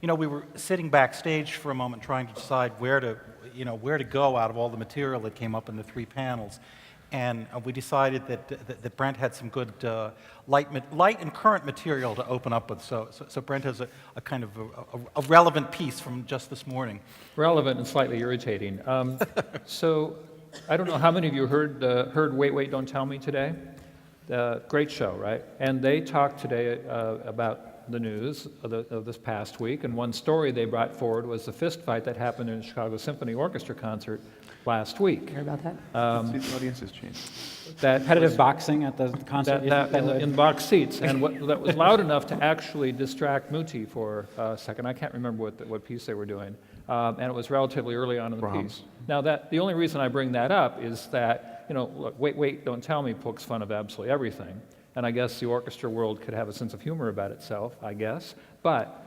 we were sitting backstage for a moment trying to decide where to go out of all the material that came up in the three panels. And we decided that Brent had some good light and current material to open up with. So Brent has a kind of a relevant piece from just this morning. Relevant and slightly irritating. So I don't know how many of you heard Wait, Wait, Don't Tell Me today? Great show, right? And they talked today about the news of this past week, and one story they brought forward was the fist fight that happened in the Chicago Symphony Orchestra concert last week. Hear about that? The audience has changed. That Competitive boxing at the concert. in box seats, and that was loud enough to actually distract Muti for a second. I can't remember what piece they were doing, and it was relatively early on in the piece. Now, the only reason I bring that up is that, look, Wait, Wait, Don't Tell Me pokes fun of absolutely everything, and I guess the orchestra world could have a sense of humor about itself, I guess, but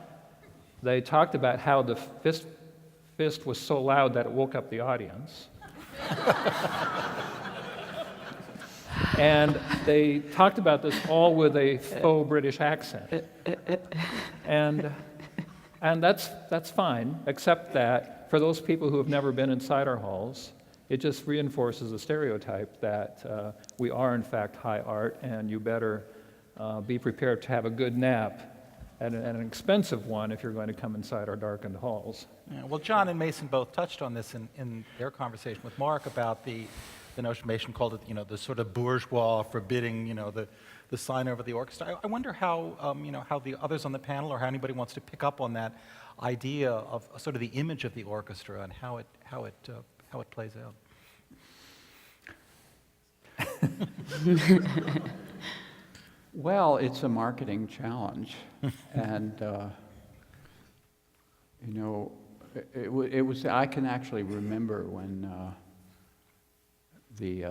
they talked about how the fist was so loud that it woke up the audience. And they talked about this all with a faux British accent. And that's fine, except that for those people who have never been inside our halls, it just reinforces the stereotype that we are in fact high art, and you better be prepared to have a good nap, and an expensive one if you're going to come inside our darkened halls. Yeah, well, John and Mason both touched on this in their conversation with Mark about the notion Mason called it, the sort of bourgeois forbidding, the sign over the orchestra. I wonder how, how the others on the panel or how anybody wants to pick up on that idea of sort of the image of the orchestra and how it plays out. Well, it's a marketing challenge, and it was. I can actually remember when the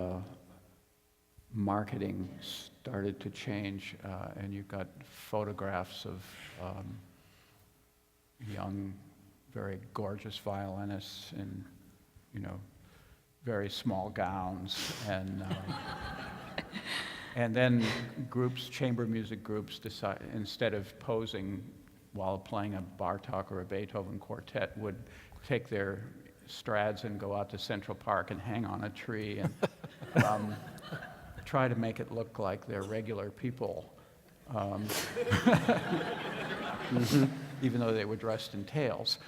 marketing started to change, and you got photographs of young, very gorgeous violinists in, very small gowns, and then chamber music groups decide, instead of posing while playing a Bartók or a Beethoven quartet, would take their Strads and go out to Central Park and hang on a tree and try to make it look like they're regular people, even though they were dressed in tails.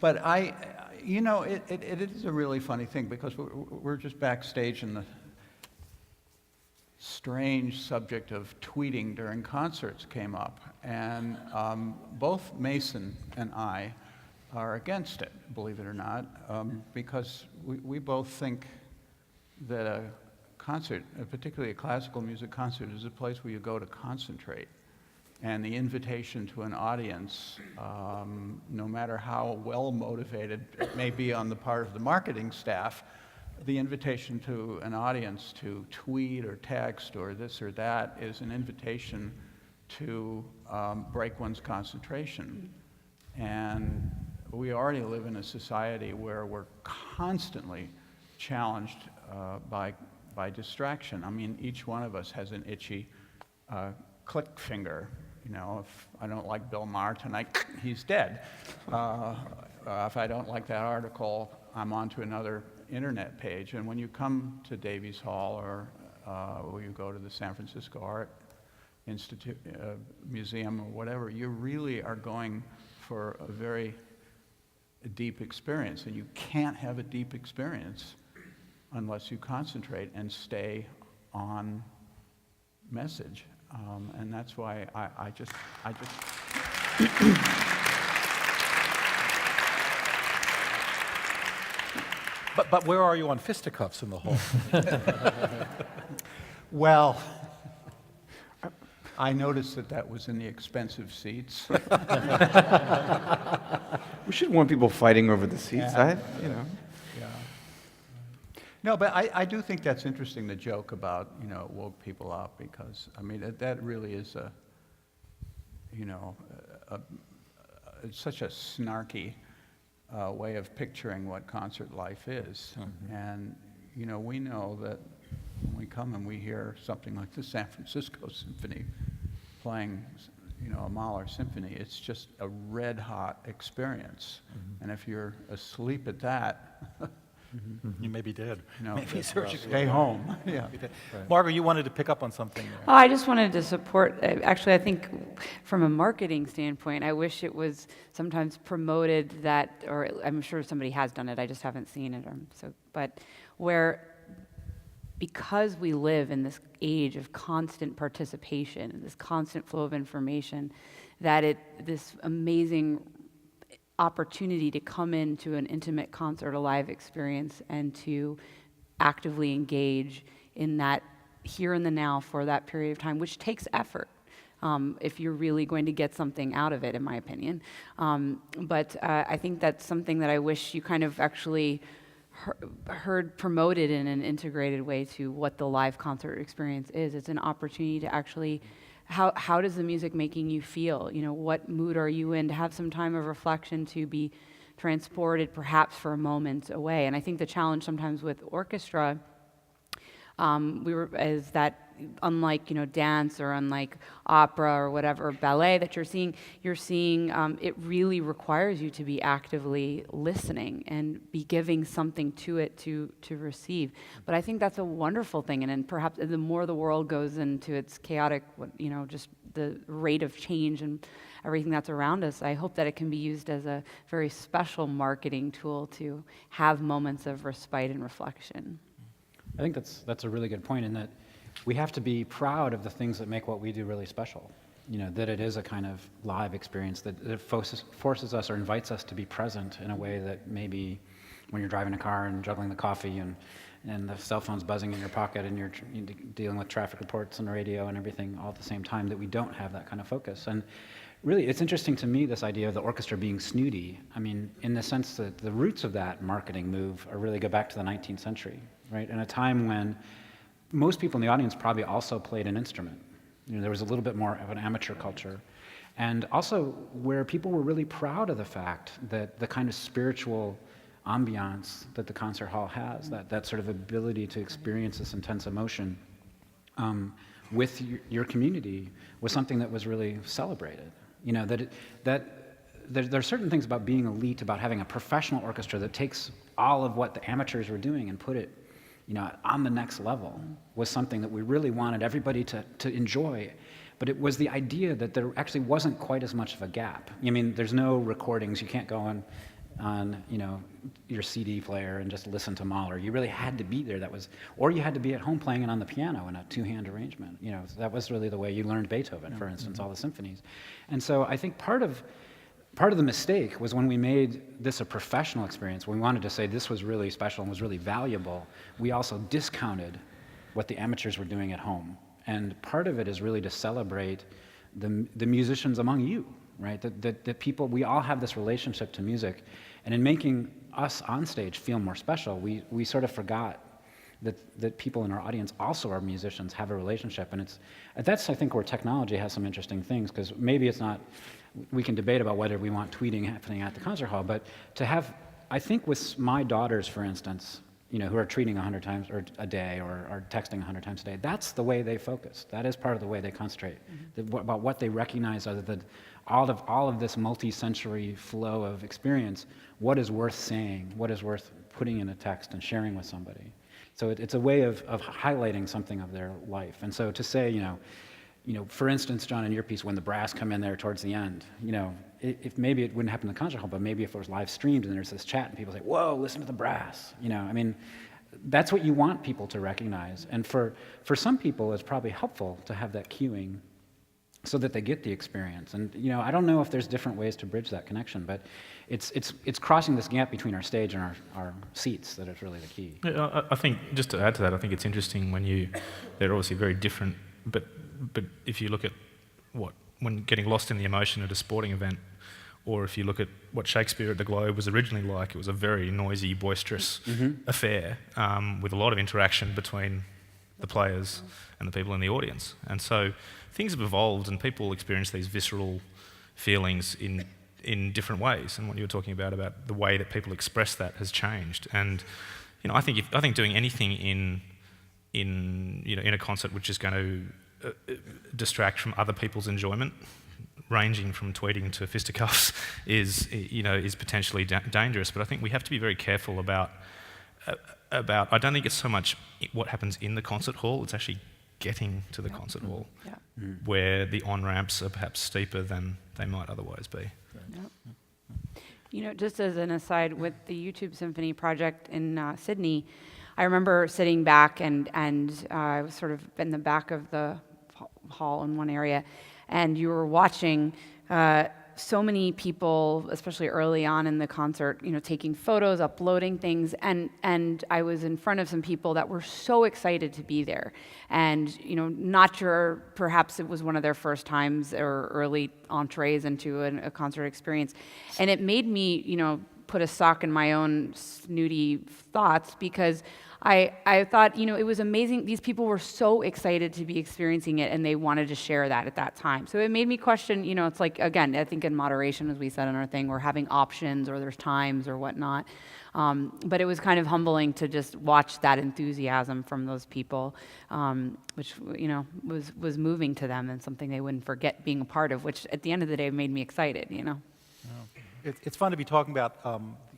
But it is a really funny thing, because we're just backstage in the strange subject of tweeting during concerts came up, and both Mason and I are against it, believe it or not, because we both think that a concert, particularly a classical music concert, is a place where you go to concentrate. And the invitation to an audience, no matter how well motivated it may be on the part of the marketing staff, the invitation to an audience to tweet or text or this or that is an invitation to break one's concentration. And we already live in a society where we're constantly challenged by distraction. I mean, each one of us has an itchy click finger. If I don't like Bill Maher tonight, he's dead. If I don't like that article, I'm on to another internet page. And when you come to Davies Hall or you go to the San Francisco Art Institute, Museum or whatever, you really are going for a very deep experience. And you can't have a deep experience unless you concentrate and stay on message. And that's why I just But where are you on fisticuffs in the hall? Well, I noticed that was in the expensive seats. We should want people fighting over the seats. Yeah. Yeah. No, but I do think that's interesting, the joke about, it woke people up, because, I mean, that really is it's such a snarky way of picturing what concert life is. Mm-hmm. And, we know that when we come and we hear something like the San Francisco Symphony playing, a Mahler symphony, it's just a red-hot experience. And if you're asleep at that, You may be dead. Maybe surgically. stay home. Yeah. Margo, you wanted to pick up on something there. Oh, I just wanted to support, actually, I think from a marketing standpoint, I wish it was sometimes promoted that, or I'm sure somebody has done it, I just haven't seen it, but where, because we live in this age of constant participation, and this constant flow of information, that this amazing opportunity to come into an intimate concert, a live experience, and to actively engage in that here and the now for that period of time, which takes effort if you're really going to get something out of it, in my opinion. But I think that's something that I wish you kind of actually heard promoted in an integrated way to what the live concert experience is. It's an opportunity to actually, how does the music making you feel? What mood are you in? To have some time of reflection, to be transported perhaps for a moment away. And I think the challenge sometimes with orchestra, is that unlike dance or unlike opera or whatever ballet that you're seeing it really requires you to be actively listening and be giving something to it to receive. But I think that's a wonderful thing, and then perhaps the more the world goes into its chaotic, just the rate of change and everything that's around us, I hope that it can be used as a very special marketing tool to have moments of respite and reflection. I think that's a really good point, in that we have to be proud of the things that make what we do really special. That it is a kind of live experience, that it forces us or invites us to be present in a way that maybe when you're driving a car and juggling the coffee and the cell phone's buzzing in your pocket and you're dealing with traffic reports on the radio and everything all at the same time, that we don't have that kind of focus. And really, it's interesting to me, this idea of the orchestra being snooty. I mean, in the sense that the roots of that marketing move really go back to the 19th century, right? In a time when most people in the audience probably also played an instrument. There was a little bit more of an amateur culture. And also where people were really proud of the fact that the kind of spiritual ambiance that the concert hall has, that sort of ability to experience this intense emotion with your community, was something that was really celebrated. There are certain things about being elite, about having a professional orchestra that takes all of what the amateurs were doing and put it on the next level, was something that we really wanted everybody to enjoy. But it was the idea that there actually wasn't quite as much of a gap. There's no recordings. You can't go on your CD player and just listen to Mahler. You really had to be there. Or you had to be at home playing it on the piano in a two-hand arrangement. That was really the way you learned Beethoven, for instance, all the symphonies. And so I think part of the mistake was when we made this a professional experience, when we wanted to say this was really special and was really valuable, we also discounted what the amateurs were doing at home. And part of it is really to celebrate the musicians among you, right? That people, we all have this relationship to music. And in making us on stage feel more special, we sort of forgot that people in our audience also are musicians, have a relationship. And that's, I think, where technology has some interesting things, because maybe it's not, we can debate about whether we want tweeting happening at the concert hall, but to have, I think with my daughters, for instance, who are tweeting 100 times a day or texting 100 times a day, that's the way they focus. That is part of the way they concentrate, about what they recognize as all of this multi-sensory flow of experience, what is worth saying, what is worth putting in a text and sharing with somebody. So it's a way of highlighting something of their life. And so to say, for instance, John, in your piece, when the brass come in there towards the end, if maybe it wouldn't happen in the concert hall, but maybe if it was live streamed and there's this chat and people say, whoa, listen to the brass, that's what you want people to recognize. And for some people, it's probably helpful to have that cueing so that they get the experience. And I don't know if there's different ways to bridge that connection, but it's crossing this gap between our stage and our seats that is really the key. Yeah, I think, just to add to that, I think it's interesting they're obviously very different, but if you look at when getting lost in the emotion at a sporting event, or if you look at what Shakespeare at the Globe was originally like, it was a very noisy, boisterous affair with a lot of interaction between the players and the people in the audience. And so things have evolved and people experience these visceral feelings in different ways. And what you were talking about the way that people express that has changed. And I think doing anything in a concert which is going to distract from other people's enjoyment ranging from tweeting to fisticuffs is potentially dangerous. But I think we have to be very careful about. I don't think it's so much what happens in the concert hall. It's actually getting to the concert hall, where the on-ramps are perhaps steeper than they might otherwise be. Just as an aside, with the YouTube Symphony project in Sydney, I remember sitting back and I was sort of in the back of the hall in one area, and you were watching so many people, especially early on in the concert, taking photos, uploading things, and I was in front of some people that were so excited to be there, and not sure, perhaps it was one of their first times or early entrees into a concert experience, and it made me, put a sock in my own snooty thoughts, because I thought, it was amazing. These people were so excited to be experiencing it, and they wanted to share that at that time. So it made me question, it's like, again, I think in moderation, as we said in our thing, we're having options, or there's times or whatnot. But it was kind of humbling to just watch that enthusiasm from those people, which, was moving to them and something they wouldn't forget being a part of, which at the end of the day made me excited, It's fun to be talking about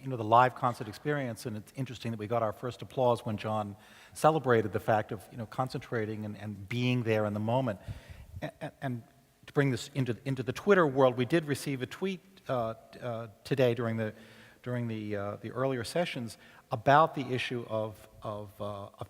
the live concert experience, and it's interesting that we got our first applause when John celebrated the fact of concentrating and being there in the moment. And to bring this into the Twitter world, we did receive a tweet today during the earlier sessions about the issue of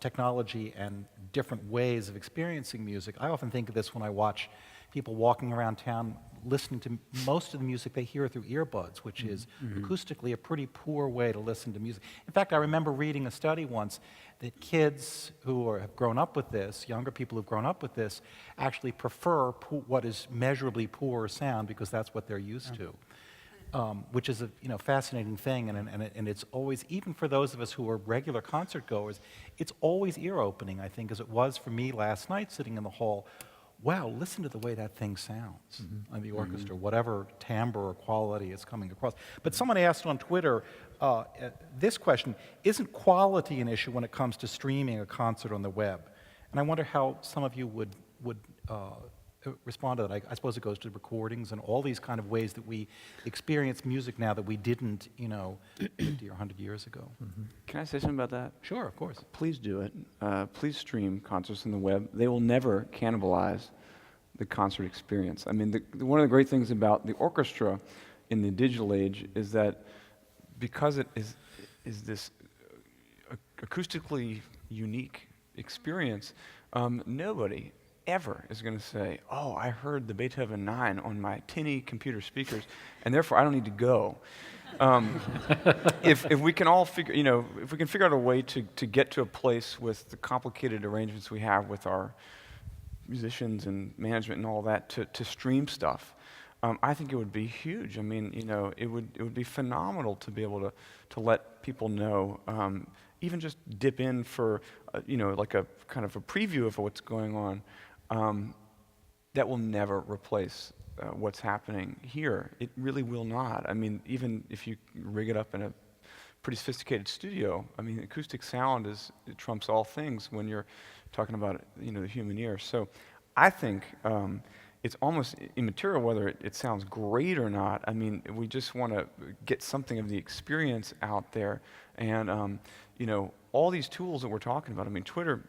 technology and different ways of experiencing music. I often think of this when I watch people walking around town listening to most of the music they hear through earbuds, which is acoustically a pretty poor way to listen to music. In fact, I remember reading a study once that kids who have grown up with this, younger people who've grown up with this, actually prefer what is measurably poor sound because that's what they're used to, which is a fascinating thing. And it's always, even for those of us who are regular concert goers, it's always ear-opening, I think, as it was for me last night sitting in the hall. Wow, listen to the way that thing sounds on the orchestra, whatever timbre or quality it's coming across. But someone asked on Twitter this question: isn't quality an issue when it comes to streaming a concert on the web? And I wonder how some of you would respond to that. I suppose it goes to recordings and all these kind of ways that we experience music now that we didn't, 50 or 100 years ago. Can I say something about that? Sure, of course. Please do it. Please stream concerts on the web. They will never cannibalize the concert experience. I mean, one of the great things about the orchestra in the digital age is that because it is this acoustically unique experience, nobody ever is going to say, oh, I heard the Beethoven 9 on my tinny computer speakers, and therefore I don't need to go. If we can all figure, if we can figure out a way to get to a place with the complicated arrangements we have with our musicians and management and all that to stream stuff, I think it would be huge. I mean, it would be phenomenal to be able to let people know, even just dip in for, like a kind of a preview of what's going on. That will never replace what's happening here. It really will not. I mean, even if you rig it up in a pretty sophisticated studio, I mean, acoustic sound it trumps all things when you're talking about, the human ear. So I think it's almost immaterial whether it sounds great or not. I mean, we just want to get something of the experience out there. And, all these tools that we're talking about, I mean, Twitter,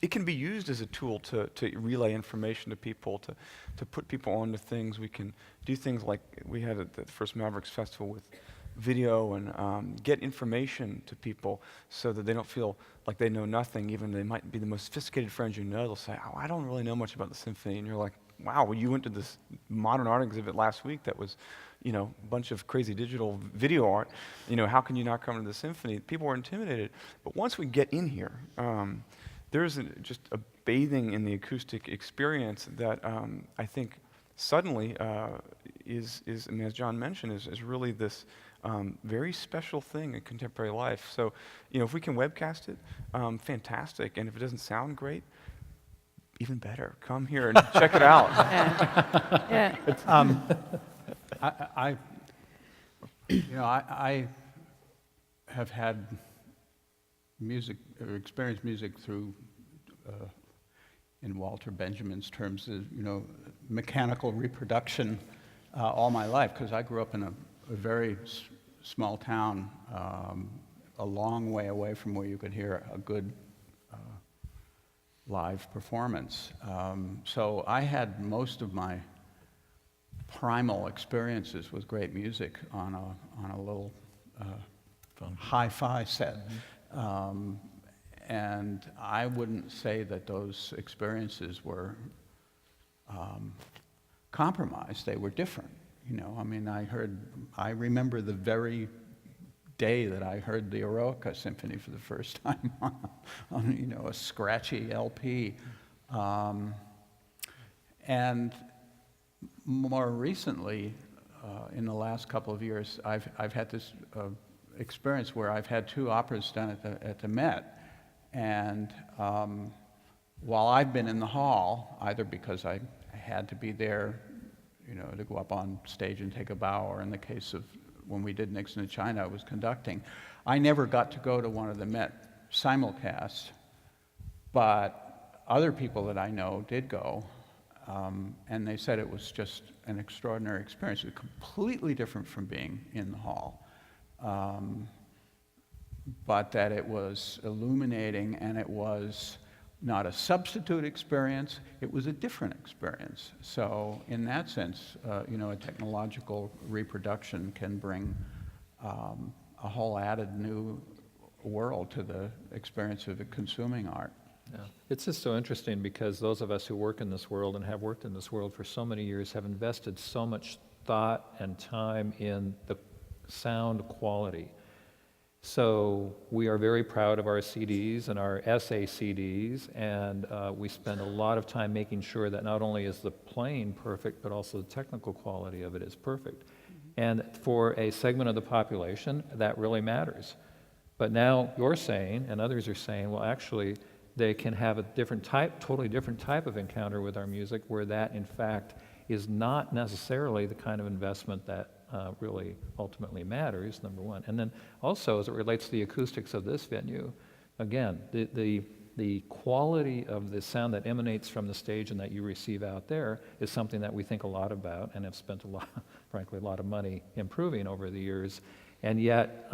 it can be used as a tool to relay information to people, to put people onto things. We can do things like we had at the first Mavericks Festival with video and get information to people so that they don't feel like they know nothing. Even they might be the most sophisticated friends they'll say, oh, I don't really know much about the symphony. And you're like, wow, well, you went to this modern art exhibit last week that was, a bunch of crazy digital video art. How can you not come to the symphony? People were intimidated. But once we get in here, there's just a bathing in the acoustic experience that I think suddenly is I mean, as John mentioned, is really this very special thing in contemporary life. So, if we can webcast it, fantastic. And if it doesn't sound great, even better. Come here and check it out. I have had music or experienced music through in Walter Benjamin's terms, mechanical reproduction all my life, because I grew up in a very small town, a long way away from where you could hear a good live performance. So I had most of my primal experiences with great music on a little hi-fi set. And I wouldn't say that those experiences were compromised. They were different. I remember the very day that I heard the Eroica Symphony for the first time on a scratchy LP. And more recently, in the last couple of years, I've had this experience where I've had 2 operas done at the Met. And while I've been in the hall, either because I had to be there, to go up on stage and take a bow, or in the case of when we did Nixon in China, I was conducting, I never got to go to one of the Met simulcasts, but other people that I know did go, and they said it was just an extraordinary experience. It was completely different from being in the hall. But that it was illuminating, and it was not a substitute experience, it was a different experience. So in that sense, a technological reproduction can bring a whole added new world to the experience of consuming art. Yeah. It's just so interesting because those of us who work in this world and have worked in this world for so many years have invested so much thought and time in the sound quality. So we are very proud of our CDs and our essay CDs, and we spend a lot of time making sure that not only is the playing perfect, but also the technical quality of it is perfect. And for a segment of the population, that really matters. But now you're saying, and others are saying, well, actually, they can have a totally different type of encounter with our music, where that, in fact, is not necessarily the kind of investment that really ultimately matters, number one. And then also, as it relates to the acoustics of this venue, again, the quality of the sound that emanates from the stage and that you receive out there is something that we think a lot about and have spent frankly, a lot of money improving over the years. And yet,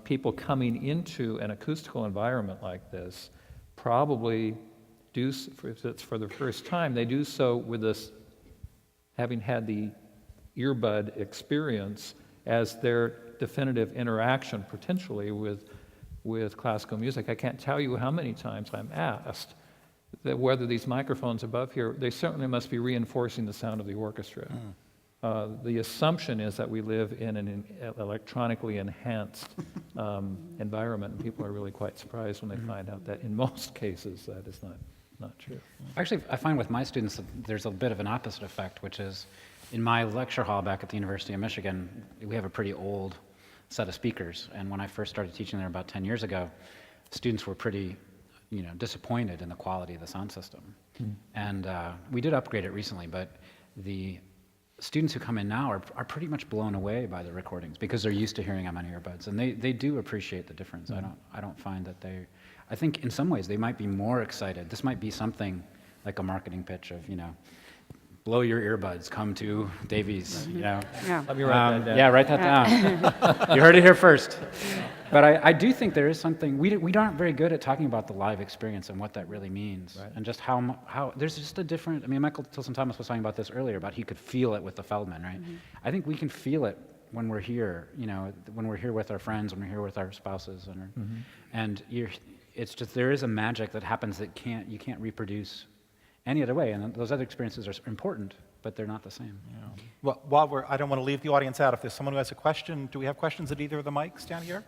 people coming into an acoustical environment like this probably do, if it's for the first time, they do so with this, having had the earbud experience as their definitive interaction potentially with classical music. I can't tell you how many times I'm asked that whether these microphones above here, they certainly must be reinforcing the sound of the orchestra. The assumption is that we live in an electronically enhanced environment, and people are really quite surprised when they find out that in most cases that is not true. Actually, I find with my students that there's a bit of an opposite effect, which is in my lecture hall back at the University of Michigan, we have a pretty old set of speakers. And when I first started teaching there about 10 years ago, students were pretty disappointed in the quality of the sound system. And we did upgrade it recently, but the students who come in now are pretty much blown away by the recordings because they're used to hearing them on earbuds, and they do appreciate the difference. I don't find that I think in some ways they might be more excited. This might be something like a marketing pitch of, blow your earbuds, come to Davies, Yeah. Let me write that down. Yeah, write that down. You heard it here first. But I do think there is something, we aren't very good at talking about the live experience and what that really means. Right. And just how there's just a different, Michael Tilson Thomas was talking about this earlier, about he could feel it with the Feldman, right? I think we can feel it when we're here, when we're here with our friends, when we're here with our spouses. And it's just, there is a magic that happens that you can't reproduce any other way, and those other experiences are important, but they're not the same. Yeah. Well, I don't want to leave the audience out. If there's someone who has a question, do we have questions at either of the mics down here?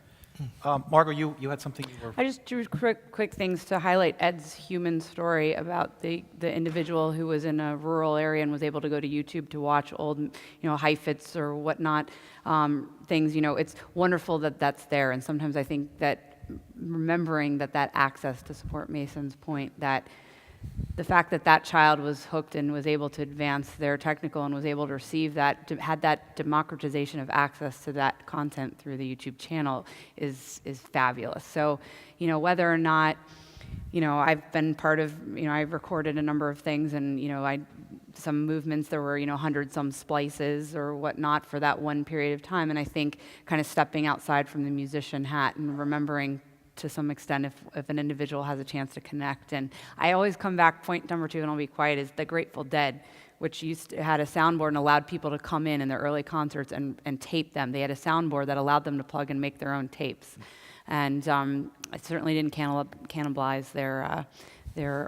Margo, you had something you were... I just drew quick things to highlight Ed's human story about the individual who was in a rural area and was able to go to YouTube to watch old, Heifetz or whatnot things. It's wonderful that that's there, and sometimes I think that remembering that access, to support Mason's point, that the fact that child was hooked and was able to advance their technical and was able to receive that, had that democratization of access to that content through the YouTube channel is fabulous. So, whether or not, I've been part of, I've recorded a number of things, and, some movements, there were, 100-some splices or whatnot for that one period of time. And I think kind of stepping outside from the musician hat and remembering to some extent if an individual has a chance to connect. And I always come back, point number 2, and I'll be quiet, is the Grateful Dead, which had a soundboard and allowed people to come in their early concerts and tape them. They had a soundboard that allowed them to plug and make their own tapes. And it certainly didn't cannibalize their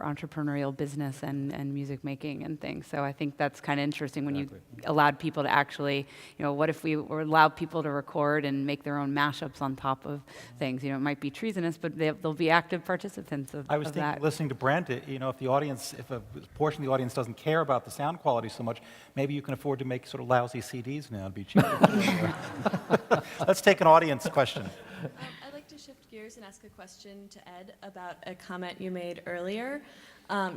entrepreneurial business and music making and things. So I think that's kind of interesting when you allowed people to actually, what if we allowed people to record and make their own mashups on top of things? It might be treasonous, but they'll be active participants of that. I was thinking, listening to Brent, if a portion of the audience doesn't care about the sound quality so much, maybe you can afford to make sort of lousy CDs now. It'd be cheaper. Let's take an audience question. I'd like to shift gears and ask a question to Ed about a comment you made earlier.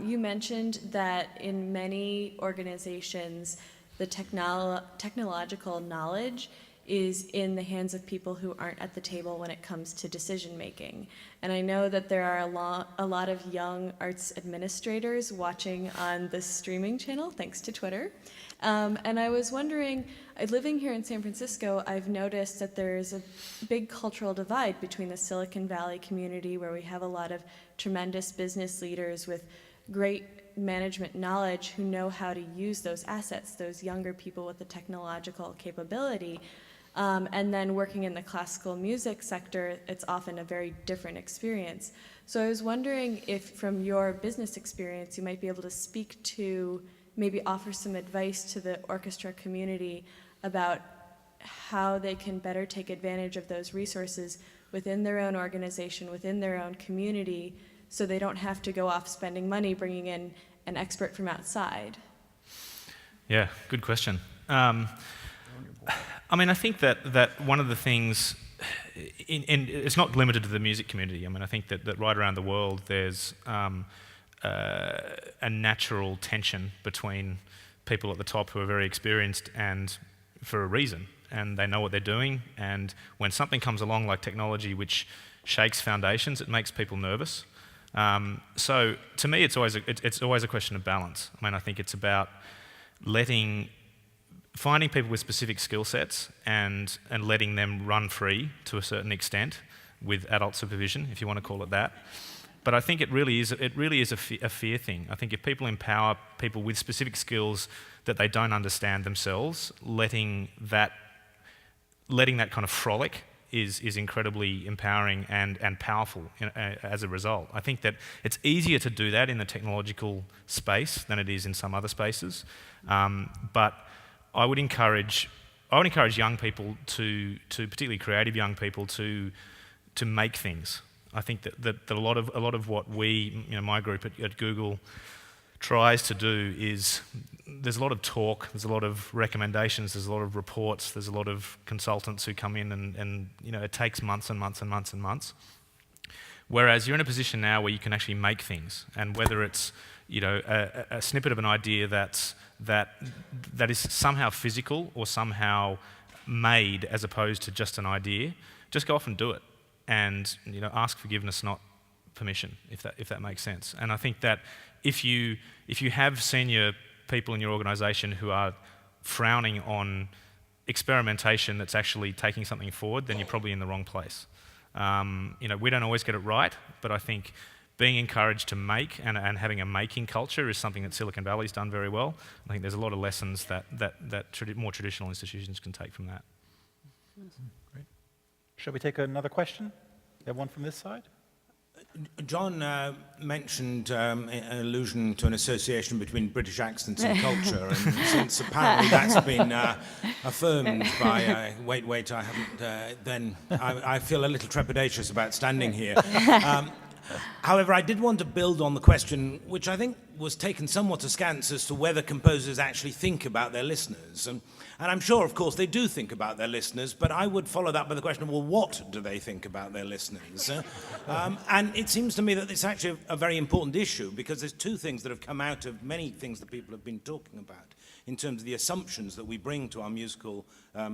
You mentioned that in many organizations, the technological knowledge is in the hands of people who aren't at the table when it comes to decision making. And I know that there are a lot of young arts administrators watching on this streaming channel, thanks to Twitter. And I was wondering, living here in San Francisco, I've noticed that there's a big cultural divide between the Silicon Valley community, where we have a lot of tremendous business leaders with great management knowledge who know how to use those assets, those younger people with the technological capability. And then working in the classical music sector, it's often a very different experience. So I was wondering if, from your business experience, you might be able to speak to, maybe offer some advice to the orchestra community about how they can better take advantage of those resources within their own organization, within their own community, so they don't have to go off spending money bringing in an expert from outside. Yeah, good question. I think that one of the things, and it's not limited to the music community. I think that right around the world there's a natural tension between people at the top who are very experienced and for a reason, and they know what they're doing, and when something comes along like technology which shakes foundations, it makes people nervous. So to me it's always a question of balance. I think it's about finding people with specific skill sets and letting them run free to a certain extent with adult supervision, if you want to call it that. But I think it really is a fear thing. I think if people empower people with specific skills that they don't understand themselves, letting that kind of frolic is incredibly empowering and powerful as a result. I think that it's easier to do that in the technological space than it is in some other spaces. But I would encourage young people to particularly creative young people to make things. I think that a lot of what my group at Google tries to do is, there's a lot of talk, there's a lot of recommendations, there's a lot of reports, there's a lot of consultants who come in and it takes months and months and months and months. Whereas you're in a position now where you can actually make things, and whether it's a snippet of an idea that is somehow physical or somehow made as opposed to just an idea, just go off and do it. And ask forgiveness, not permission, if that makes sense. And I think that if you have senior people in your organisation who are frowning on experimentation that's actually taking something forward, then you're probably in the wrong place. We don't always get it right, but I think being encouraged to make and having a making culture is something that Silicon Valley's done very well. I think there's a lot of lessons that more traditional institutions can take from that. Great. Shall we take another question? You have one from this side? John mentioned an allusion to an association between British accents and culture, and since apparently that's been affirmed by wait, I haven't, then I feel a little trepidatious about standing here. However, I did want to build on the question, which I think was taken somewhat askance, as to whether composers actually think about their listeners. And I'm sure, of course, they do think about their listeners, but I would follow that by the question of, well, what do they think about their listeners? And it seems to me that it's actually a very important issue, because there's two things that have come out of many things that people have been talking about in terms of the assumptions that we bring to our musical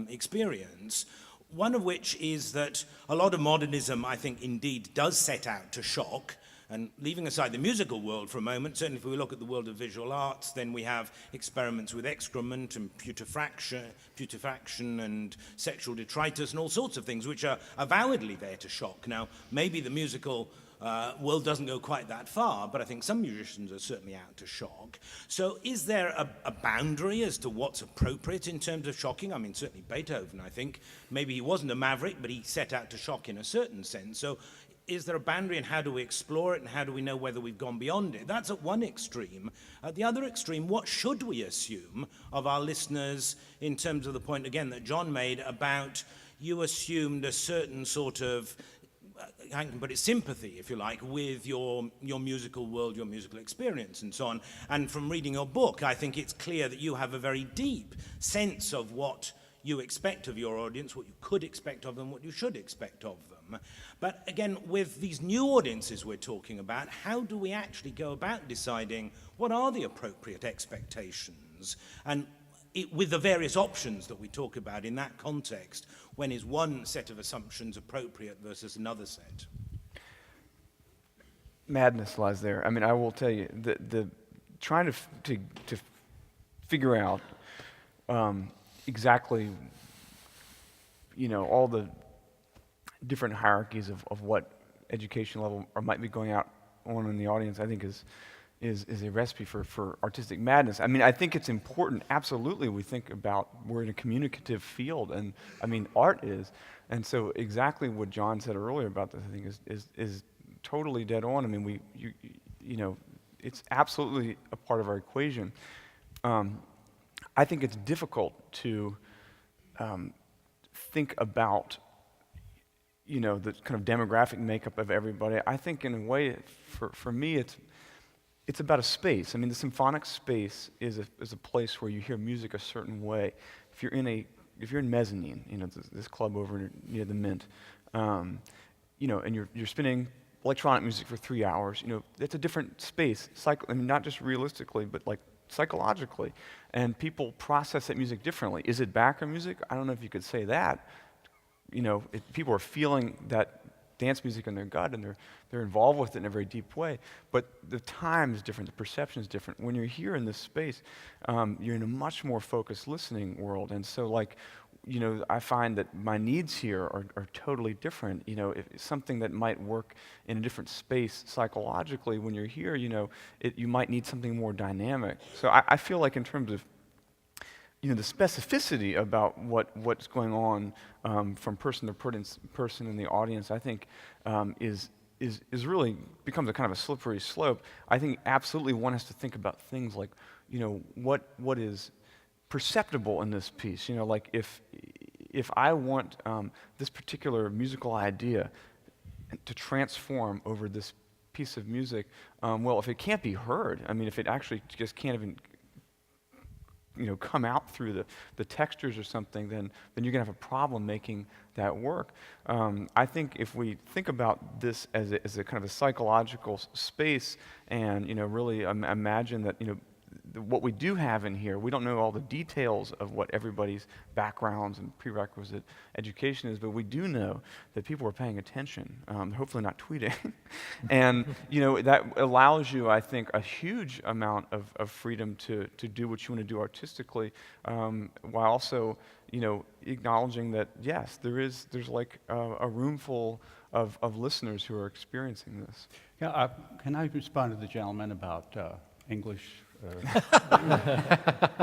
experience. One of which is that a lot of modernism, I think, indeed does set out to shock, And leaving aside the musical world for a moment, certainly if we look at the world of visual arts, then we have experiments with excrement and putrefaction and sexual detritus and all sorts of things which are avowedly there to shock. Now, maybe the musical world doesn't go quite that far, but I think some musicians are certainly out to shock. So is there a boundary as to what's appropriate in terms of shocking? I mean, certainly Beethoven, I think, maybe he wasn't a maverick, but he set out to shock in a certain sense. So is there a boundary, and how do we explore it, and how do we know whether we've gone beyond it? That's at one extreme. At the other extreme, what should we assume of our listeners in terms of the point, again, that John made about you assumed a certain sort of, I can put it, sympathy, if you like, with your musical world, your musical experience, and so on. And from reading your book, I think it's clear that you have a very deep sense of what you expect of your audience, what you could expect of them, what you should expect of them. But again, with these new audiences we're talking about, how do we actually go about deciding what are the appropriate expectations? And with the various options that we talk about in that context, when is one set of assumptions appropriate versus another set? Madness lies there. I mean, I will tell you, the trying to figure out exactly, all the different hierarchies of what education level or might be going out on in the audience, I think is a recipe for artistic madness. I mean, I think it's important, absolutely, we think about we're in a communicative field, and I mean, art is. And so exactly what John said earlier about this, I think, is totally dead on. I mean, it's absolutely a part of our equation. I think it's difficult to think about the kind of demographic makeup of everybody. I think in a way, for me, it's about a space. I mean, the symphonic space is a place where you hear music a certain way. If you're in Mezzanine, this club over near the Mint, and you're spinning electronic music for 3 hours, it's a different space. I mean, not just realistically, but like psychologically. And people process that music differently. Is it background music? I don't know if you could say that. People are feeling that dance music in their gut, and they're involved with it in a very deep way. But the time is different, the perception is different. When you're here in this space, you're in a much more focused listening world. And so, I find that my needs here are totally different. If something that might work in a different space psychologically, when you're here, you might need something more dynamic. So I feel like in terms of the specificity about what's going on from person to person in the audience, I think is really becomes a kind of a slippery slope. I think absolutely one has to think about things like, what is perceptible in this piece. Like if I want this particular musical idea to transform over this piece of music, well, if it can't be heard, I mean, if it actually just can't even come out through the textures or something, then you're going to have a problem making that work. I think if we think about this as a kind of a psychological space, and really imagine that what we do have in here, we don't know all the details of what everybody's backgrounds and prerequisite education is, but we do know that people are paying attention, hopefully not tweeting. And that allows you, I think, a huge amount of freedom to do what you want to do artistically, while also acknowledging that, yes, there's like a room full of listeners who are experiencing this. Yeah, can I respond to the gentleman about English,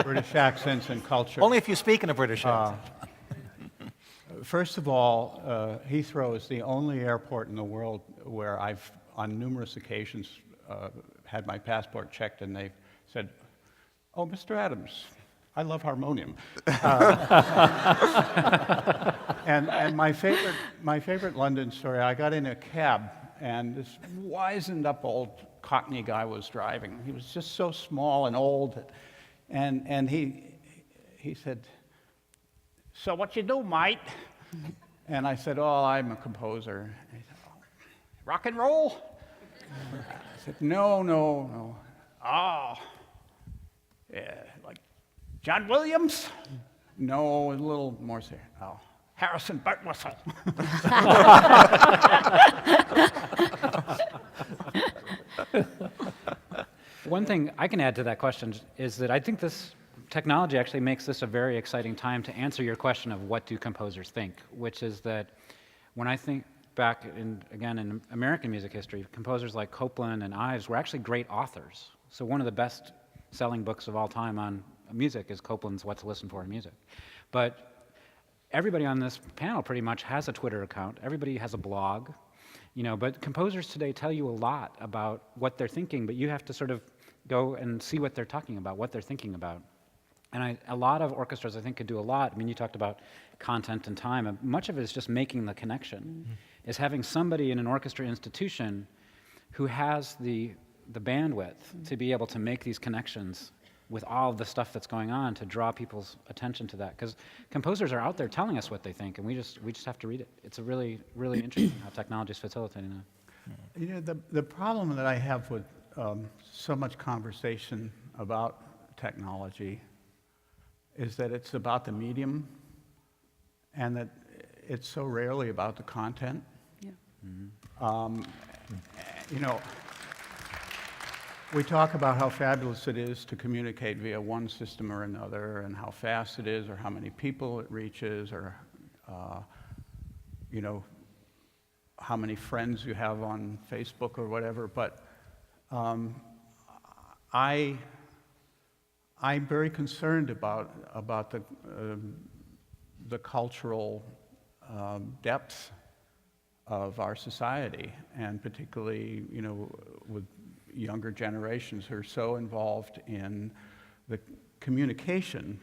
British accents and culture? Only if you speak in a British accent. First of all, Heathrow is the only airport in the world where I've, on numerous occasions, had my passport checked, and they said, "Oh, Mr. Adams, I love harmonium." And my favorite London story, I got in a cab, and this wizened up old Cockney guy was driving. He was just so small and old, and he said, "So what you do, mate?" And I said, "Oh, I'm a composer." And he said, "Oh, rock and roll?" I said, No. "Oh, yeah, like John Williams?" "No, a little more serious." "Oh, Harrison Birtwistle." one thing I can add to that question is that I think this technology actually makes this a very exciting time to answer your question of what do composers think, which is that when I think back in American music history, composers like Copland and Ives were actually great authors. So one of the best selling books of all time on music is Copland's What to Listen For in Music. But everybody on this panel pretty much has a Twitter account. Everybody has a blog, but composers today tell you a lot about what they're thinking, but you have to sort of go and see what they're talking about, what they're thinking about. And a lot of orchestras, I think, could do a lot. I mean, you talked about content and time, and much of it is just making the connection, is having somebody in an orchestra institution who has the bandwidth to be able to make these connections with all of the stuff that's going on to draw people's attention to that. Because composers are out there telling us what they think, and we just have to read it. It's a really, really interesting how technology is facilitating that. The problem that I have with so much conversation about technology is that it's about the medium and that it's so rarely about the content. Yeah. We talk about how fabulous it is to communicate via one system or another, and how fast it is, or how many people it reaches, or how many friends you have on Facebook or whatever. But I'm very concerned about the cultural depth of our society, and particularly, with younger generations who are so involved in the communication,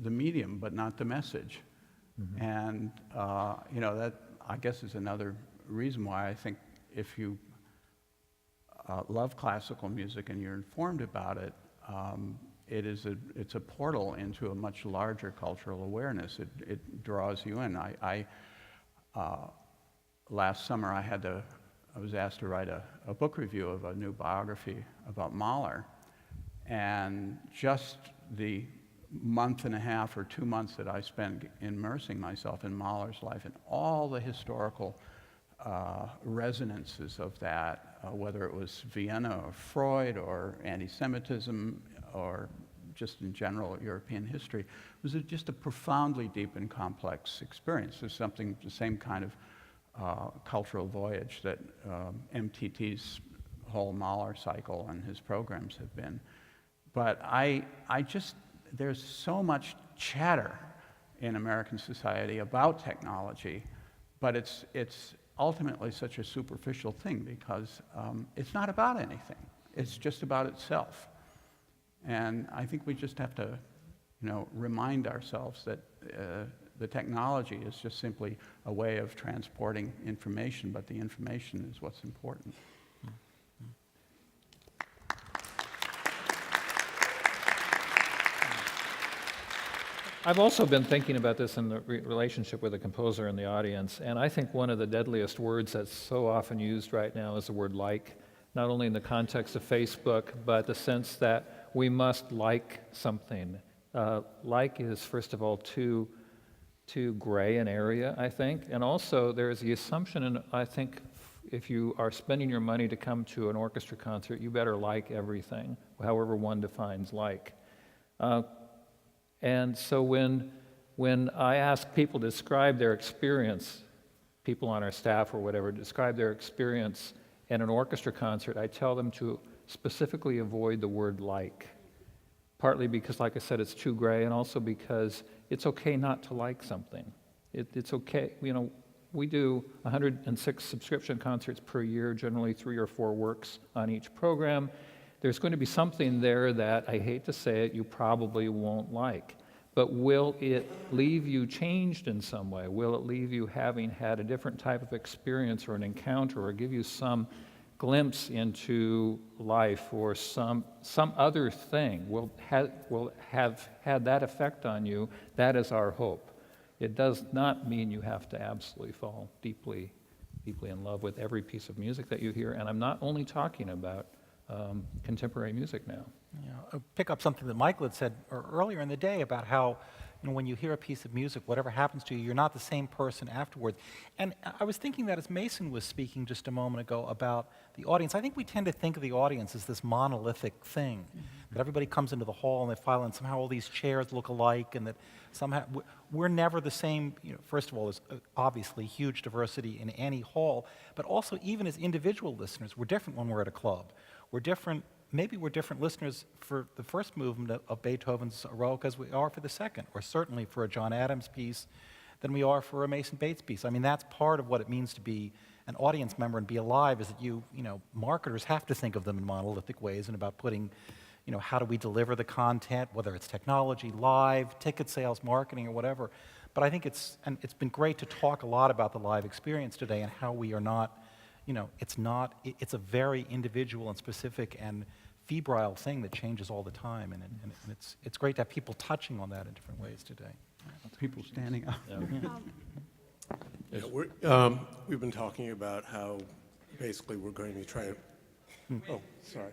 the medium, but not the message. And that, I guess, is another reason why I think if you love classical music and you're informed about it, it's a portal into a much larger cultural awareness. It draws you in. Last summer I was asked to write a book review of a new biography about Mahler, and just the month and a half or 2 months that I spent immersing myself in Mahler's life and all the historical resonances of that, whether it was Vienna or Freud or anti-Semitism or just in general European history, was just a profoundly deep and complex experience. There's the same kind of cultural voyage that MTT's whole Mahler cycle and his programs have been. But there's so much chatter in American society about technology, but it's ultimately such a superficial thing because it's not about anything. It's just about itself. And I think we just have to, remind ourselves that the technology is just simply a way of transporting information, but the information is what's important. I've also been thinking about this in the relationship with the composer and the audience, and I think one of the deadliest words that's so often used right now is the word like, not only in the context of Facebook, but the sense that we must like something. Like is, first of all, too gray an area, I think, and also there's the assumption, and I think if you are spending your money to come to an orchestra concert, you better like everything, however one defines like. And so when I ask people to describe their experience, people on our staff or whatever, describe their experience at an orchestra concert, I tell them to specifically avoid the word like. Partly because, like I said, it's too gray, and also because it's okay not to like something. It's okay, we do 106 subscription concerts per year, generally 3 or 4 works on each program. There's going to be something there that, I hate to say it, you probably won't like. But will it leave you changed in some way? Will it leave you having had a different type of experience or an encounter, or give you some glimpse into life or some other thing? Will have had that effect on you? That is our hope. It does not mean you have to absolutely fall deeply in love with every piece of music that you hear, and I'm not only talking about contemporary music now. I'll pick up something that Michael had said earlier in the day about how, when you hear a piece of music, whatever happens to you, you're not the same person afterward. And I was thinking that as Mason was speaking just a moment ago about the audience, I think we tend to think of the audience as this monolithic thing, that everybody comes into the hall and they file in, somehow all these chairs look alike, and that somehow we're never the same. First of all, there's obviously huge diversity in any hall, but also even as individual listeners, we're different when we're at a club. We're different. Maybe we're different listeners for the first movement of Beethoven's Eroica as we are for the second, or certainly for a John Adams piece than we are for a Mason Bates piece. I mean, that's part of what it means to be an audience member and be alive, is that marketers have to think of them in monolithic ways and about putting, how do we deliver the content, whether it's technology, live, ticket sales, marketing, or whatever. But I think it's been great to talk a lot about the live experience today and how we are not, it's a very individual and specific and febrile thing that changes all the time, and it's great to have people touching on that in different ways today. People standing up. Yeah, we've been talking about how basically we're going to try to. Oh, sorry.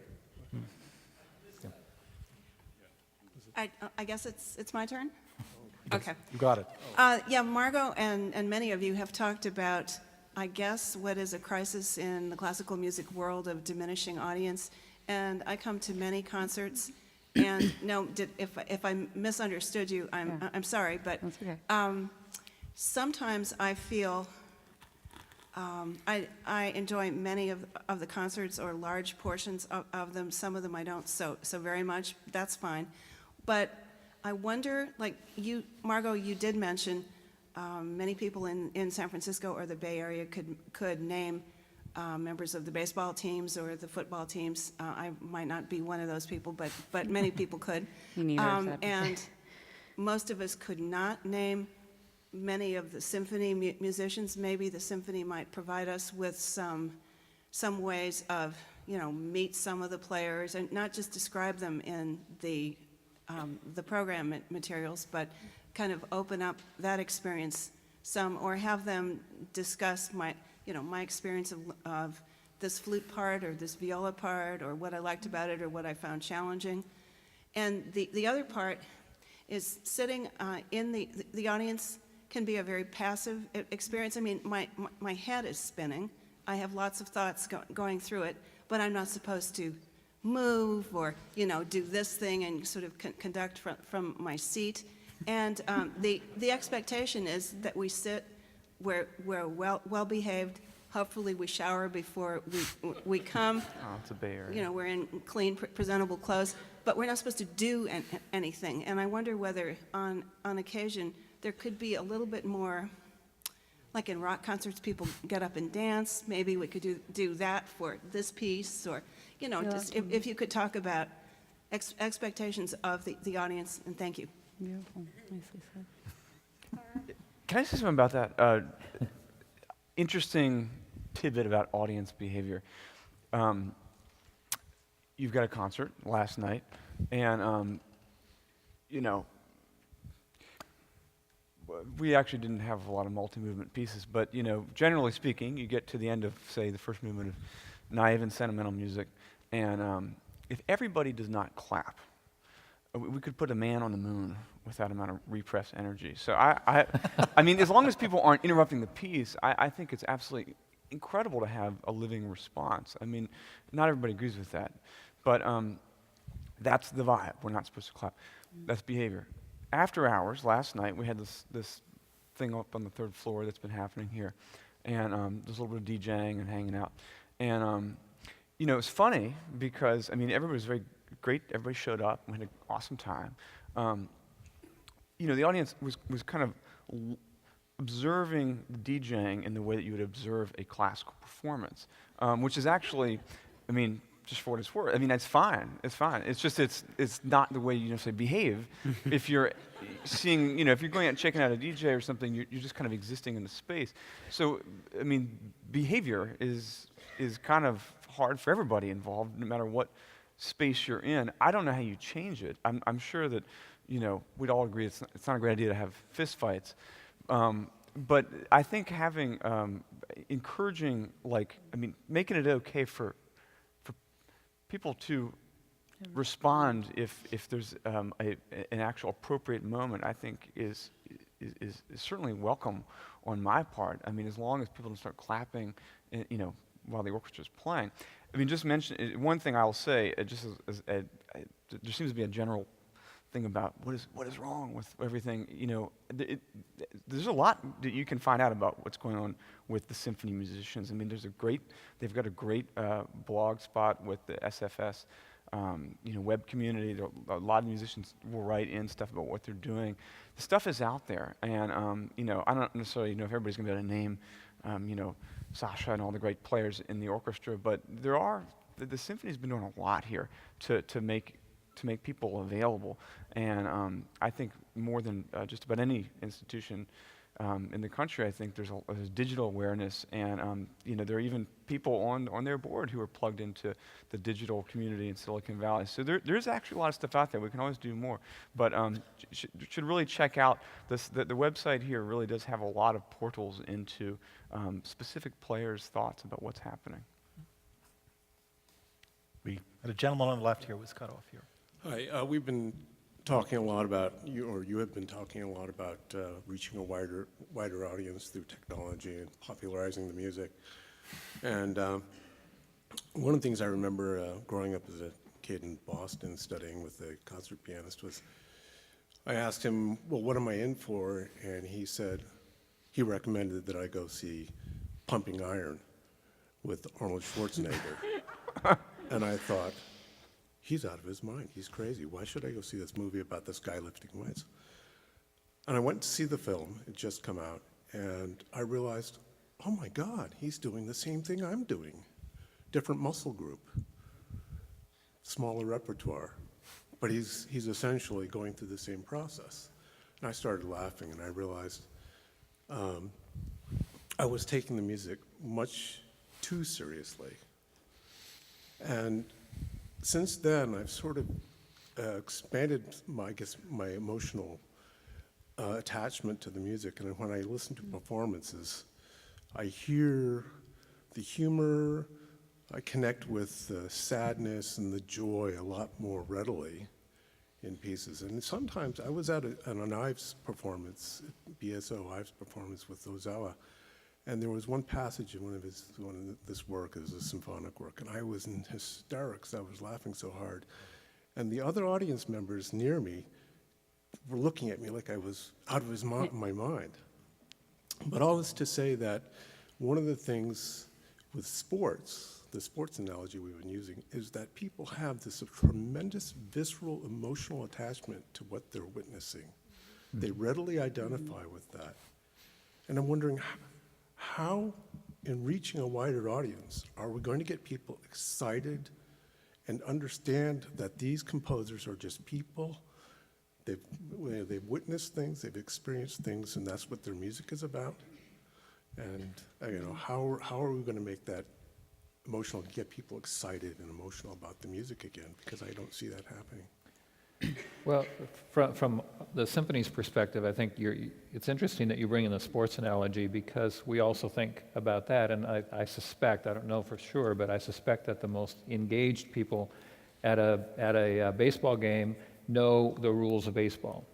I guess it's my turn? Okay. You got it. Yeah, Margo and many of you have talked about, I guess, what is a crisis in the classical music world of diminishing audience. And I come to many concerts, and no, if I misunderstood you, I'm sorry, but That's okay. sometimes I feel I enjoy many of the concerts, or large portions of them. Some of them I don't so very much. That's fine. But I wonder, like you, Margo, you did mention many people in San Francisco or the Bay Area could name members of the baseball teams or the football teams. I might not be one of those people, but many people could. Me neither, And most of us could not name many of the symphony musicians. Maybe the symphony might provide us with some ways of, meet some of the players and not just describe them in the program materials, but kind of open up that experience some, or have them discuss my experience of this flute part or this viola part, or what I liked about it or what I found challenging. And the other part is sitting in the audience can be a very passive experience. I mean, my head is spinning. I have lots of thoughts going through it, but I'm not supposed to move or, do this thing and sort of conduct from my seat. And the expectation is that we sit, we're well behaved. Hopefully we shower before we come. Oh, it's a Bay Area. We're in clean, presentable clothes, but we're not supposed to do anything. And I wonder whether on occasion there could be a little bit more, like in rock concerts, people get up and dance. Maybe we could do that for this piece, or, just if you could talk about expectations of the audience, and thank you. Beautiful, nicely said. Can I say something about that? Interesting tidbit about audience behavior. You've got a concert last night, and we actually didn't have a lot of multi-movement pieces, but generally speaking, you get to the end of, say, the first movement of naive and sentimental music, and if everybody does not clap, we could put a man on the moon with that amount of repressed energy. So I mean, as long as people aren't interrupting the piece, I think it's absolutely incredible to have a living response. I mean, not everybody agrees with that, but that's the vibe. We're not supposed to clap. That's behavior. After hours, last night, we had this thing up on the third floor that's been happening here, and there's a little bit of DJing and hanging out. And, it's funny because, everybody was very great. Everybody showed up. We had an awesome time. The audience was kind of observing the DJing in the way that you would observe a classical performance, which is actually, just for what it's worth. That's fine. It's fine. It's just it's not the way you say behave. If you're seeing, if you're going out and checking out a DJ or something, you're just kind of existing in the space. So, behavior is kind of hard for everybody involved, no matter what space you're in. I don't know how you change it. I'm sure that, we'd all agree it's not a great idea to have fist fights. But I think having, encouraging, making it okay for people to respond if there's an actual appropriate moment, I think is certainly welcome on my part. I mean, as long as people don't start clapping, while the orchestra's playing. I mean, just mention one thing I'll say. There seems to be a general thing about what is wrong with everything. There's a lot that you can find out about what's going on with the symphony musicians. I mean, they've got a great blog spot with the SFS. Web community. A lot of musicians will write in stuff about what they're doing. The stuff is out there, and I don't necessarily know if everybody's going to be able to name, Sasha and all the great players in the orchestra, but the symphony's been doing a lot here to make people available, and I think more than just about any institution in the country, I think there's digital awareness, and there are even people on their board who are plugged into the digital community in Silicon Valley. So there's actually a lot of stuff out there. We can always do more, but should really check out this. The website here really does have a lot of portals into specific players' thoughts about what's happening. We had a gentleman on the left here was cut off here. Hi, we've been talking a lot about, you have been talking a lot about reaching a wider audience through technology and popularizing the music. And one of the things I remember growing up as a kid in Boston studying with a concert pianist was, I asked him, well, what am I in for? And he recommended that I go see Pumping Iron with Arnold Schwarzenegger. And I thought, he's out of his mind. He's crazy. Why should I go see this movie about this guy lifting weights? And I went to see the film. It just come out. And I realized, oh my God, he's doing the same thing I'm doing. Different muscle group, smaller repertoire. But he's essentially going through the same process. And I started laughing, and I realized I was taking the music much too seriously. And since then, I've sort of expanded my emotional attachment to the music. And when I listen to performances, I hear the humor, I connect with the sadness and the joy a lot more readily in pieces. And sometimes I was at an Ives performance, BSO Ives performance with Ozawa, and there was one passage in one of this work, is a symphonic work, and I was in hysterics. I was laughing so hard. And the other audience members near me were looking at me like I was out of my mind. But all this to say that one of the things with sports, the sports analogy we've been using, is that people have this tremendous visceral emotional attachment to what they're witnessing. They readily identify with that. And I'm wondering how, in reaching a wider audience, are we going to get people excited and understand that these composers are just people? They've witnessed things, they've experienced things, and that's what their music is about. And how are we going to make that emotional, get people excited and emotional about the music again? Because I don't see that happening. Well, from the symphony's perspective, I think it's interesting that you bring in the sports analogy, because we also think about that, and I suspect, I don't know for sure, but I suspect that the most engaged people at a baseball game know the rules of baseball.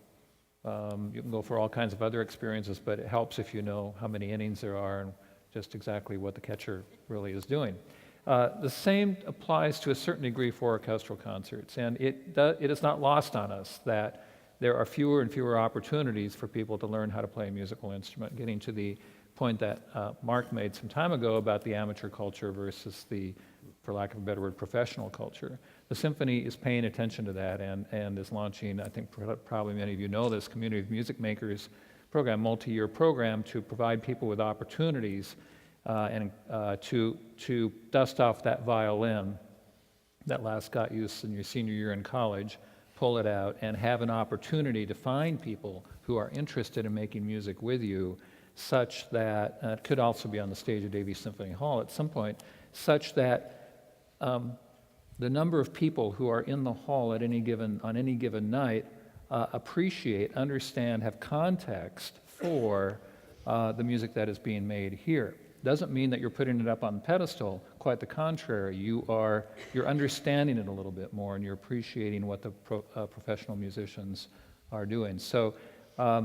You can go for all kinds of other experiences, but it helps if you know how many innings there are and just exactly what the catcher really is doing. The same applies to a certain degree for orchestral concerts, and it is not lost on us that there are fewer and fewer opportunities for people to learn how to play a musical instrument, getting to the point that Mark made some time ago about the amateur culture versus the, for lack of a better word, professional culture. The symphony is paying attention to that and is launching, I think probably many of you know this, Community of Music Makers program, multi-year program to provide people with opportunities and to dust off that violin that last got used in your senior year in college, pull it out, and have an opportunity to find people who are interested in making music with you, such that, it could also be on the stage of Davies Symphony Hall at some point, such that the number of people who are in the hall on any given night appreciate, understand, have context for the music that is being made here. doesn't mean that you're putting it up on the pedestal. Quite the contrary. You're understanding it a little bit more, and you're appreciating what the professional musicians are doing. So I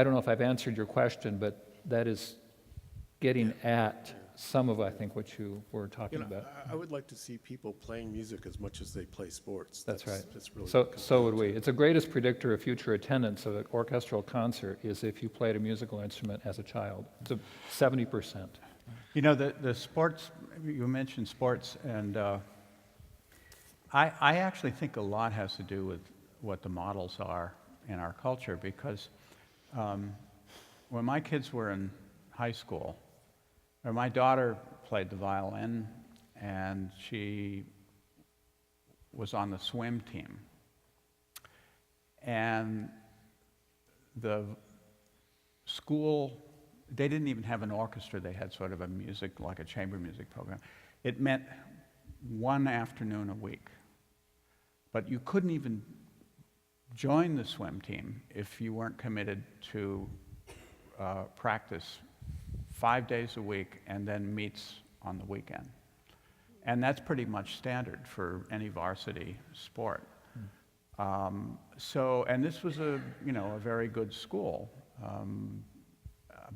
don't know if I've answered your question, but that is getting at some of, I think, what you were talking about. I would like to see people playing music as much as they play sports. That's right. That's really So would we. It's the greatest predictor of future attendance of an orchestral concert is if you played a musical instrument as a child. It's 70%. You know, the sports, you mentioned sports, and I actually think a lot has to do with what the models are in our culture, because when my kids were in high school, or my daughter played the violin, and she was on the swim team. And the school, they didn't even have an orchestra. They had sort of a music, like a chamber music program. It meant one afternoon a week. But you couldn't even join the swim team if you weren't committed to practice 5 days a week and then meets on the weekend. And that's pretty much standard for any varsity sport. And this was a very good school.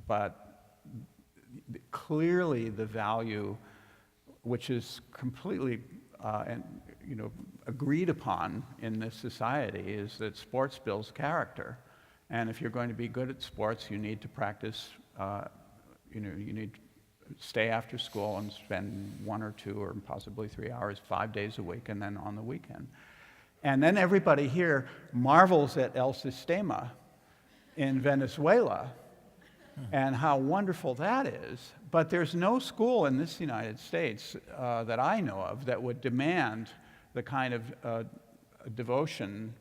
But clearly the value, which is completely agreed upon in this society, is that sports builds character. And if you're going to be good at sports, you need to practice. You need to stay after school and spend 1 or 2 or possibly 3 hours, 5 days a week, and then on the weekend. And then everybody here marvels at El Sistema in Venezuela and how wonderful that is. But there's no school in this United States that I know of that would demand the kind of devotion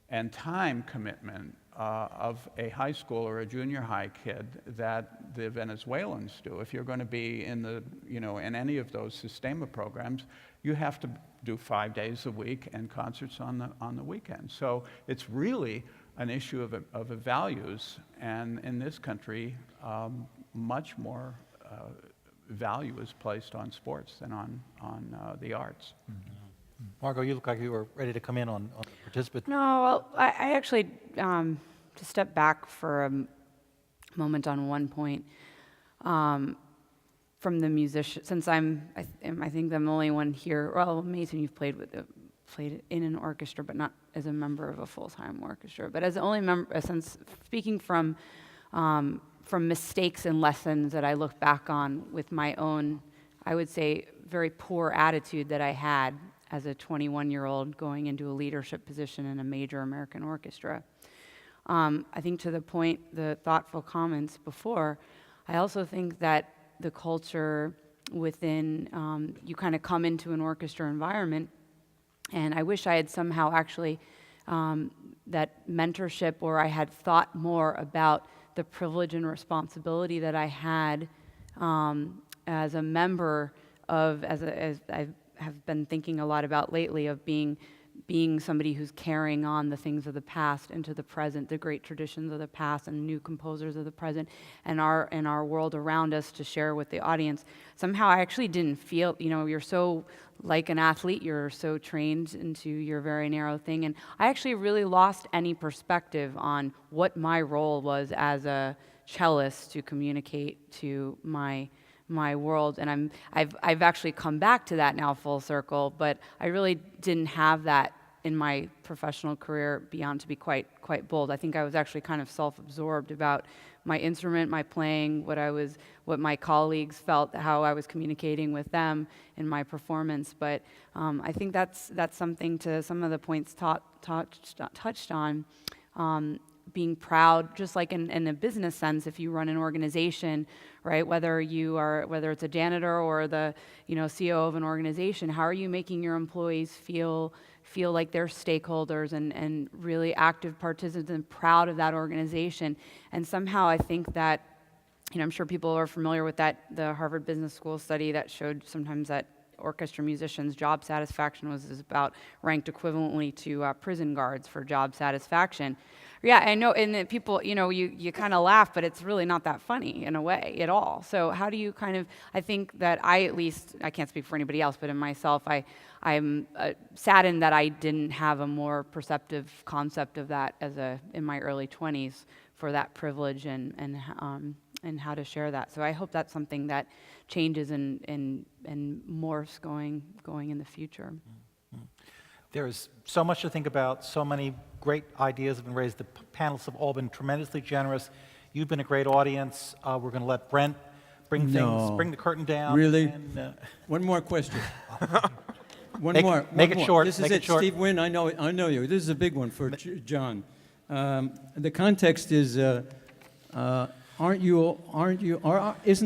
and time commitment of a high school or a junior high kid that the Venezuelans do. If you're going to be in in any of those Sistema programs, you have to do 5 days a week and concerts on the weekend. So it's really an issue of values, and in this country, much more value is placed on sports than on the arts. Margo, you look like you were ready to come in on participant. No, well, I actually, to step back for a moment on one point, from the musician, since I think I'm the only one here. Well, Mason, you've played in an orchestra, but not as a member of a full-time orchestra. But as the only member, since speaking from mistakes and lessons that I look back on with my own, I would say, very poor attitude that I had as a 21-year-old going into a leadership position in a major American orchestra. I think to the point, the thoughtful comments before, I also think that the culture within, you kind of come into an orchestra environment, and I wish I had somehow actually that mentorship, or I had thought more about the privilege and responsibility that I had as a member of, as I have been thinking a lot about lately, of being somebody who's carrying on the things of the past into the present, the great traditions of the past and new composers of the present, and our world around us to share with the audience. Somehow I actually didn't feel, you're so like an athlete, you're so trained into your very narrow thing, and I actually really lost any perspective on what my role was as a cellist to communicate to my world. And I've actually come back to that now full circle, but I really didn't have that in my professional career beyond, to be quite bold. I think I was actually kind of self-absorbed about my instrument, my playing, what my colleagues felt, how I was communicating with them in my performance. But I think that's something, to some of the points touched on. Being proud, just like in a business sense, if you run an organization, right? Whether it's a janitor or the CEO of an organization, how are you making your employees feel like they're stakeholders and really active participants and proud of that organization? And somehow I think that, I'm sure people are familiar with the Harvard Business School study that showed sometimes that orchestra musicians' job satisfaction is about ranked equivalently to prison guards for job satisfaction. Yeah, I know, and that people, you kind of laugh, but it's really not that funny in a way at all. So how do you I think that at least, I can't speak for anybody else, but in myself, I'm saddened that I didn't have a more perceptive concept of that in my early 20s for that privilege and how to share that. So I hope that's something that changes and morphs going in the future. There's so much to think about, so many great ideas have been raised. The panelists have all been tremendously generous. You've been a great audience. We're going to let Brent bring the curtain down. Really? And, One more question. Make it short. This is Make it short. Steve Winn, I know you. This is a big one for John. The context is, isn't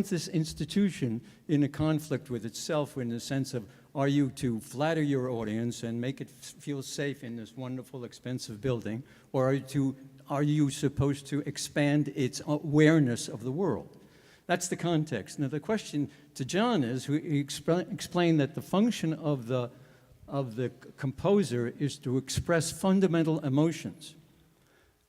this institution in a conflict with itself in the sense of, are you to flatter your audience and make it feel safe in this wonderful, expensive building, or are you supposed to expand its awareness of the world? That's the context. Now, the question to John is, he explained that the function of the composer is to express fundamental emotions.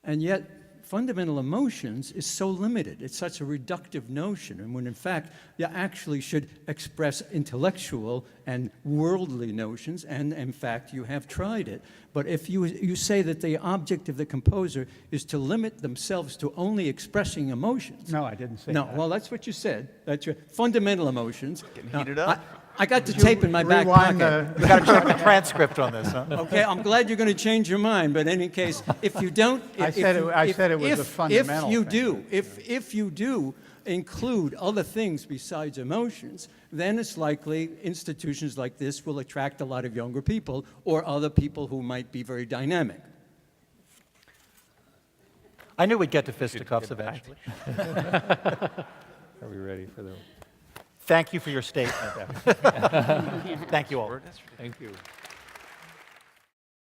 And yet, fundamental emotions is so limited. It's such a reductive notion, and when in fact you actually should express intellectual and worldly notions, and in fact you have tried it. But if you say that the object of the composer is to limit themselves to only expressing emotions. No, I didn't say No, that. well, that's what you said. That's your fundamental emotions. Getting heated up. I got the tape in my back Rewind pocket. we got to check the transcript on this, huh? Okay, I'm glad you're going to change your mind, but in any case, if you don't... I said it was a fundamental thing. If you do include other things besides emotions, then it's likely institutions like this will attract a lot of younger people or other people who might be very dynamic. I knew we'd get to fisticuffs eventually. Are we ready for the... Thank you for your statement. Thank you all. Thank you.